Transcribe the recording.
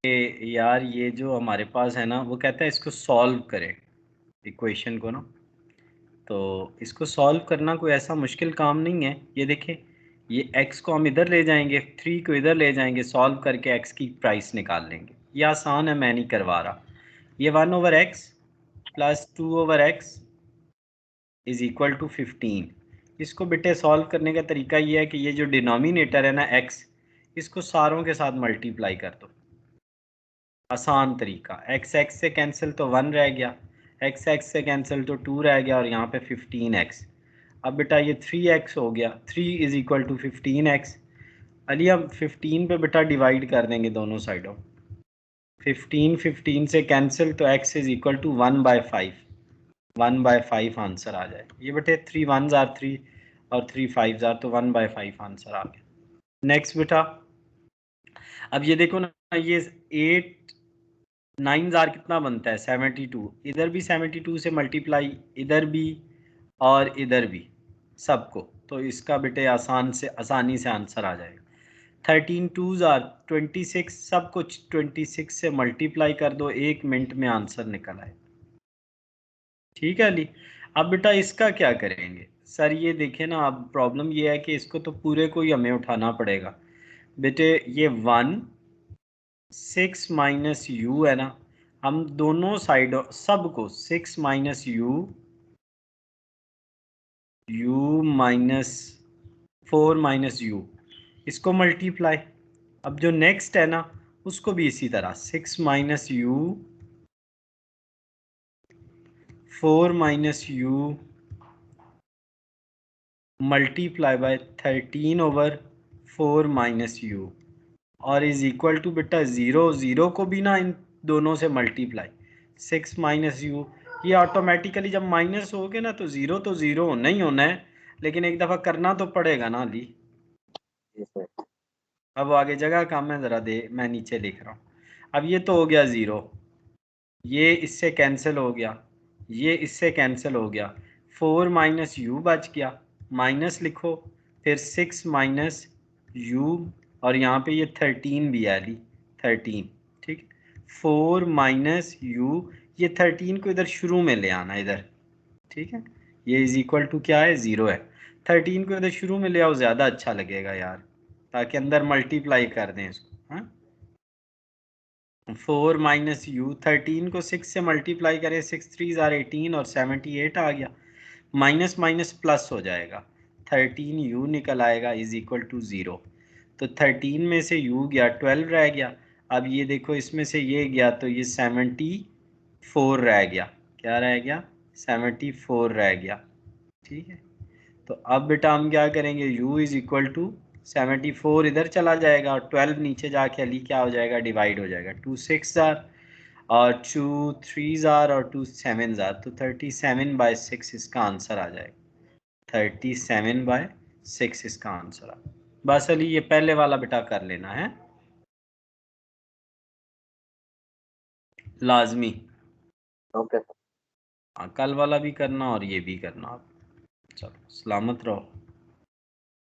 यार ये जो हमारे पास है ना, वो कहता है इसको सॉल्व करें इक्वेशन को ना। तो इसको सॉल्व करना कोई ऐसा मुश्किल काम नहीं है। ये देखें, ये x को हम इधर ले जाएंगे, 3 को इधर ले जाएंगे, सॉल्व करके x की प्राइस निकाल लेंगे। ये आसान है, मैं नहीं करवा रहा। ये 1/x plus 2/x is equal to 15। इसको बेटे सॉल्व करने का तरीका ये है कि ये जो डिनोमिनेटर है ना x, इसको सारों के साथ मल्टीप्लाई कर दो। आसान तरीका, एक्स एक्स से कैंसिल तो 1 रह गया, एक्स एक्स से कैंसिल तो 2 रह गया, और यहाँ पे 15x। अब बेटा ये 3x हो गया, 3 is equal to 15x। Ali हम 15 पे बेटा डिवाइड कर देंगे दोनों साइडों। 15 से कैंसिल तो x is equal to 1/5। 1/5 answer आ जाए। ये बेटे 3 1s आर 3 और 3 5s आर, तो 1/5 आंसर आ गया। नेक्स्ट बेटा, अब ये देखो ना, ये 8 9 कितना बनता है 72। इधर भी 72 से मल्टीप्लाई, इधर भी और इधर भी, सबको। तो इसका बेटे आसानी से आंसर आ जाएगा। 13 2 26, सब कुछ 26 से मल्टीप्लाई कर दो, 1 मिनट में आंसर निकल आए। ठीक है अली। अब बेटा इसका क्या करेंगे सर? ये देखें ना, अब प्रॉब्लम ये है कि इसको तो पूरे को ही हमें उठाना पड़ेगा बेटे। ये 6 माइनस यू है ना, हम दोनों साइडों सबको 6 minus you, you minus 4 minus you, इसको मल्टीप्लाई। अब जो नेक्स्ट है ना, उसको भी इसी तरह 6 minus you, 4 minus you multiply by 13/4 minus you, और इज इक्वल टू बेटा 0। 0 को भी ना इन दोनों से मल्टीप्लाई, 6 माइनस यू। ये ऑटोमेटिकली जब माइनस हो गए ना, तो ज़ीरो होना ही होना है, लेकिन एक दफ़ा करना तो पड़ेगा ना अली। अब आगे जगह कम है, ज़रा दे, मैं नीचे लिख रहा हूँ। अब ये तो हो गया 0, ये इससे कैंसिल हो गया, ये इससे कैंसिल हो गया, 4 माइनस यू बच गया, माइनस लिखो, फिर 6 माइनस यू, और यहाँ पे ये 13 भी है अली, 13। ठीक, 4 माइनस यू, ये 13 को इधर शुरू में ले आना इधर। ठीक है, ये इज इक्वल टू क्या है, 0 है। 13 को इधर शुरू में ले आओ, ज़्यादा अच्छा लगेगा यार, ताकि अंदर मल्टीप्लाई कर दें इसको। हाँ, 4 माइनस यू, 13 को 6 से मल्टीप्लाई करें, 6 3 आर 18 और 78 आ गया, माइनस माइनस प्लस हो जाएगा, 13u निकल आएगा इज इक्वल टू 0। तो 13 में से u गया, 12 रह गया। अब ये देखो, इसमें से ये गया तो ये 74 रह गया। क्या रह गया? 74 रह गया। ठीक है, तो अब बेटा हम क्या करेंगे, u इज इक्वल टू 74 इधर चला जाएगा, और 12 नीचे जाके अली क्या हो जाएगा, डिवाइड हो जाएगा। 2 6 आर और 2 3 आर और 2 7 आर, तो 37/6 इसका आंसर आ जाएगा। 37/6 इसका आंसर आ। बस अली ये पहले वाला बेटा कर लेना है लाजमी। ओके। हाँ, कल वाला भी करना और ये भी करना आप। चलो सलामत रहो।